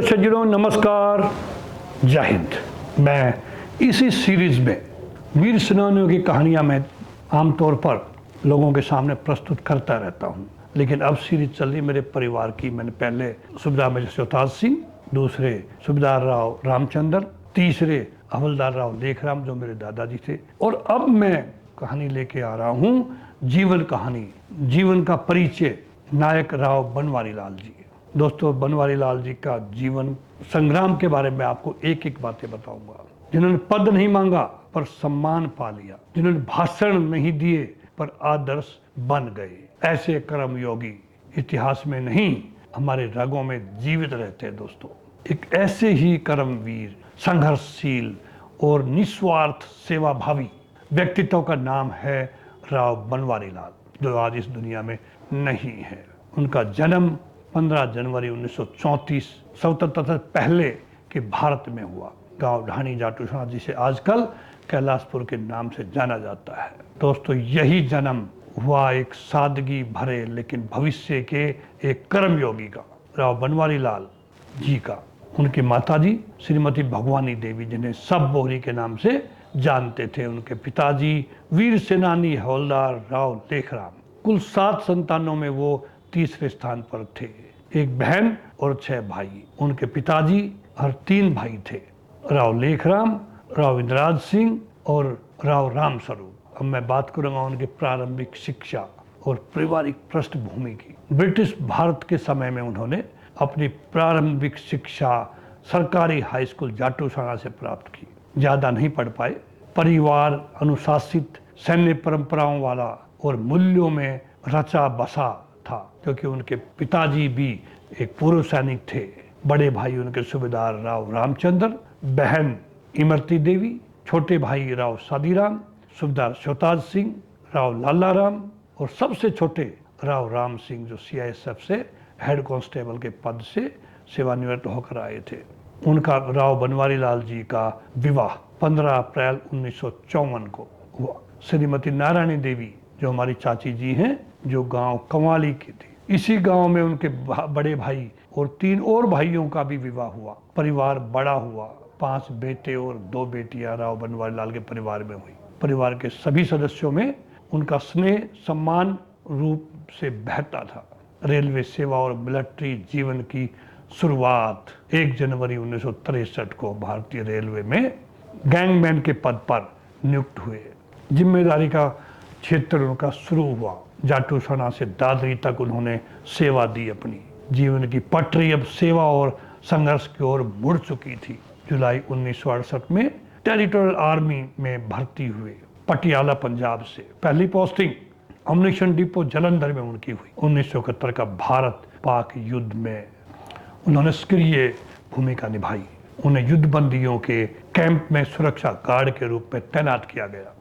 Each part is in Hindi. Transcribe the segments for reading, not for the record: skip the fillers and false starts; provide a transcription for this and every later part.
सज्जनों, नमस्कार, जय हिंद। मैं इसी सीरीज में वीर सेनानियों की कहानियां मैं आमतौर पर लोगों के सामने प्रस्तुत करता रहता हूं, लेकिन अब सीरीज चल रही मेरे परिवार की। मैंने पहले सूबेदार मेजर शोताज सिंह, दूसरे सूबेदार राव रामचंद्र, तीसरे हवलदार राव लेखराम जो मेरे दादाजी थे, और अब मैं कहानी लेके आ रहा हूं जीवन कहानी, जीवन का परिचय नायक राव बनवारी लाल जी। दोस्तों, बनवारी लाल जी का जीवन संग्राम के बारे में आपको एक एक बातें बताऊंगा। जिन्होंने पद नहीं मांगा पर सम्मान पा लिया, जिन्होंने भाषण नहीं दिए पर आदर्श बन गए, ऐसे कर्म योगी इतिहास में नहीं हमारे रगों में जीवित रहते हैं। दोस्तों, एक ऐसे ही कर्मवीर, संघर्षशील और निस्वार्थ सेवा भावी व्यक्तित्व का नाम है राव बनवारी लाल, जो आज इस दुनिया में नहीं है। उनका जन्म 15 जनवरी 1934 स्वतंत्रता से पहले के भारत में हुआ। गांव ढाणी जाटूसणा, जिसे आजकल कैलाशपुर के नाम से जाना जाता है। दोस्तों, यही जन्म हुआ एक सादगी भरे लेकिन भविष्य के एक कर्मयोगी का, राव बनवारी लाल जी का। उनकी माताजी श्रीमती भगवानी देवी, जिन्हें सब बोहरी के नाम से जानते थे। उनके पिताजी वीर सेनानी हवलदार राव लेखराम। कुल 7 संतानों में वो तीसरे स्थान पर थे। एक बहन और 6 भाई। उनके पिताजी हर 3 भाई थे, राव लेखराम, राव इंद्रराज सिंह और राव रामस्वरूप। अब मैं बात करूंगा उनकी प्रारंभिक शिक्षा और पारिवारिक पृष्ठभूमि की। ब्रिटिश भारत के समय में उन्होंने अपनी प्रारंभिक शिक्षा सरकारी हाई स्कूल जाटूसणा से प्राप्त की। ज्यादा नहीं पढ़ पाए। परिवार अनुशासित, सैन्य परंपराओं वाला और मूल्यों में रचा बसा था, क्योंकि उनके पिताजी भी एक पूर्व सैनिक थे। बड़े भाई उनके सूबेदार राव रामचंद्र, बहन इमरती देवी, छोटे भाई राव सादीराम, सूबेदार शोताज सिंह, राव लालाराम और सबसे छोटे राव राम सिंह, जो सीआईएसएफ से हेड कांस्टेबल के पद से सेवानिवृत्त होकर आए थे। उनका राव बनवारी लाल जी का विवाह 15 अप्रैल 1954 को हुआ। श्रीमती नारायणी देवी, जो हमारी चाची जी हैं, जो गांव कंवाली की थी, इसी गांव में उनके बड़े भाई और 3 और भाइयों का भी विवाह हुआ। परिवार बड़ा हुआ। 5 बेटे और 2 बेटियां राव बनवारी लाल के परिवार में हुई। परिवार के सभी सदस्यों में उनका स्नेह सम्मान रूप से बहता था। रेलवे सेवा और मिलिट्री जीवन की शुरुआत 1 जनवरी 1963 को भारतीय रेलवे में गैंगमैन के पद पर नियुक्त हुए। जिम्मेदारी का क्षेत्र उनका शुरू हुआ। जाटूसणा से दादरी तक उन्होंने सेवा दी। अपनी जीवन की पटरी अब सेवा और संघर्ष की ओर मुड़ चुकी थी। जुलाई 1968 में टेरिटोरियल आर्मी में भर्ती हुए, पटियाला पंजाब से। पहली पोस्टिंग अम्युनिशन डिपो जालंधर में उनकी हुई। 1971 का भारत पाक युद्ध में उन्होंने सक्रिय भूमिका निभाई। उन्हें युद्धबंदियों के कैंप में सुरक्षा गार्ड के रूप में तैनात किया गया।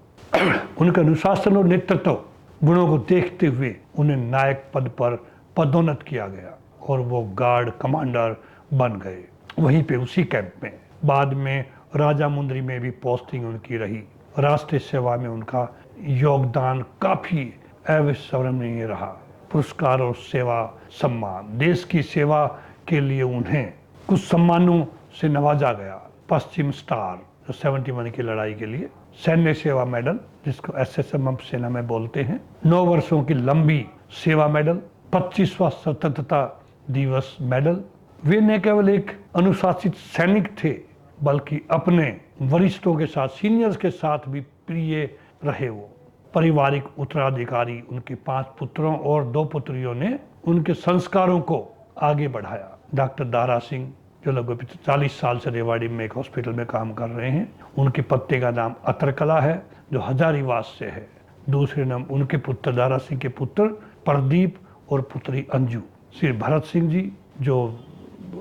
उनके अनुशासन और नेतृत्व गुणों को देखते हुए उन्हें नायक पद पर पदोन्नत किया गया और वो गार्ड कमांडर बन गए, वहीं पे उसी कैंप में। बाद में राजामुंदरी में भी पोस्टिंग उनकी रही। राष्ट्रीय सेवा में उनका योगदान काफी अविस्मरणीय रहा। पुरस्कार और सेवा सम्मान। देश की सेवा के लिए उन्हें कुछ सम्मानों से नवाजा गया। पश्चिम स्टार, जो 71 की लड़ाई के लिए, सैन्य सेवा मेडल, जिसको एसएसएम सेना में बोलते हैं, 9 वर्षों की लंबी सेवा मेडल, 25वां स्वतंत्रता दिवस मेडल। वे न केवल एक अनुशासित सैनिक थे, बल्कि अपने वरिष्ठों के साथ, सीनियर्स के साथ भी प्रिय रहे। वो पारिवारिक उत्तराधिकारी, उनके 5 पुत्रों और 2 पुत्रियों ने उनके संस्कारों को आगे बढ़ाया। डॉक्टर दारा सिंह, जो लगभग 40 साल से रेवाड़ी में एक हॉस्पिटल में काम कर रहे हैं, उनकी पत्नी का नाम अतरकला है, जो हजारीवास से है। दूसरे नाम उनके पुत्र दारा सिंह के पुत्र प्रदीप और पुत्री अंजू। श्री भरत सिंह जी, जो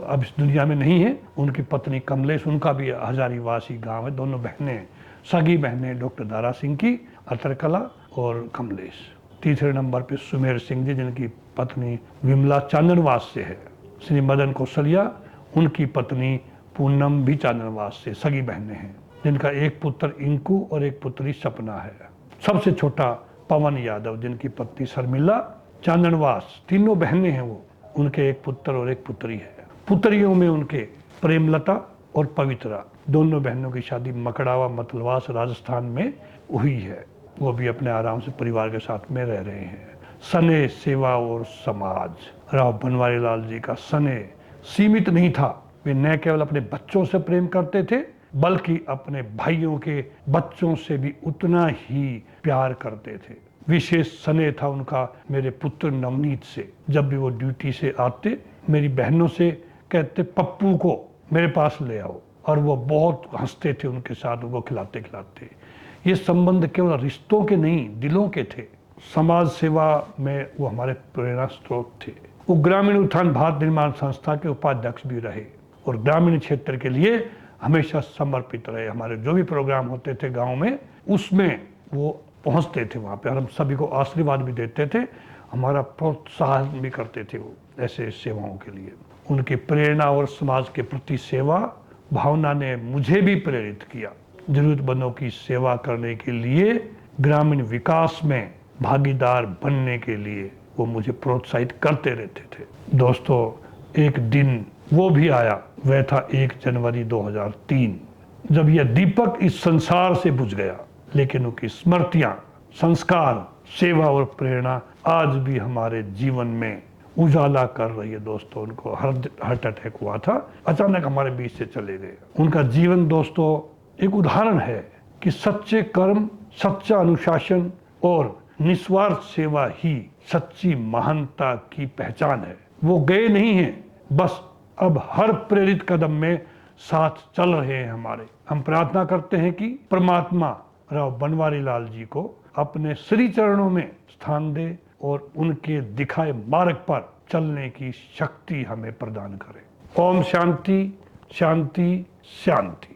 अब इस दुनिया में नहीं है, उनकी पत्नी कमलेश, उनका भी हजारीवासी गांव है। दोनों बहनें, सगी बहनें डॉक्टर दारा सिंह की, अतरकला और कमलेश। तीसरे नंबर पे सुमेर सिंह जी, जिनकी पत्नी विमला चांदनवास से है। श्री मदन कौशलिया, उनकी पत्नी पूनम भी चांदनवास से, सगी बहनें हैं, जिनका एक पुत्र इंकू और एक पुत्री सपना है। सबसे छोटा पवन यादव, जिनकी पत्नी शर्मिला चांदनवास, तीनों बहनें हैं वो, उनके एक पुत्र और एक पुत्री है। पुत्रियों में उनके प्रेमलता और पवित्रा, दोनों बहनों की शादी मकड़ावा मतलवास राजस्थान में हुई है। वो भी अपने आराम से परिवार के साथ में रह रहे हैं। स्नेह, सेवा और समाज। राव बनवारी लाल जी का स्नेह सीमित नहीं था। वे न केवल अपने बच्चों से प्रेम करते थे बल्कि अपने भाइयों के बच्चों से भी उतना ही प्यार करते थे। विशेष स्नेह था उनका मेरे पुत्र नवनीत से। जब भी वो ड्यूटी से आते मेरी बहनों से कहते पप्पू को मेरे पास ले आओ, और वो बहुत हंसते थे उनके साथ, उनको खिलाते खिलाते। ये संबंध केवल रिश्तों के नहीं, दिलों के थे। समाज सेवा में वो हमारे प्रेरणा स्रोत थे। वो ग्रामीण उत्थान भारत निर्माण संस्था के उपाध्यक्ष भी रहे और ग्रामीण क्षेत्र के लिए हमेशा समर्पित रहे। हमारे जो भी प्रोग्राम होते थे गांव में, उसमें वो पहुंचते थे वहाँ पे, और हम सभी को आशीर्वाद भी देते थे, हमारा प्रोत्साहन भी करते थे वो ऐसे सेवाओं के लिए। उनकी प्रेरणा और समाज के प्रति सेवा भावना ने मुझे भी प्रेरित किया। जरूरतमंदों की सेवा करने के लिए, ग्रामीण विकास में भागीदार बनने के लिए वो मुझे प्रोत्साहित करते रहते थे। दोस्तों, एक दिन वो भी आया, वह था 1 जनवरी 2003, जब यह दीपक इस संसार से बुझ गया, लेकिन उनकी स्मृतियां, संस्कार, सेवा और प्रेरणा आज भी हमारे जीवन में उजाला कर रही है। दोस्तों, उनको हार्ट अटैक हुआ था, अचानक हमारे बीच से चले गए। उनका जीवन दोस्तों एक उदाहरण है कि सच्चे कर्म, सच्चा अनुशासन और निस्वार्थ सेवा ही सच्ची महानता की पहचान है। वो गए नहीं हैं, बस अब हर प्रेरित कदम में साथ चल रहे हैं हमारे। हम प्रार्थना करते हैं कि परमात्मा राव बनवारी लाल जी को अपने श्री चरणों में स्थान दे और उनके दिखाए मार्ग पर चलने की शक्ति हमें प्रदान करे। ओम शांति शांति शांति।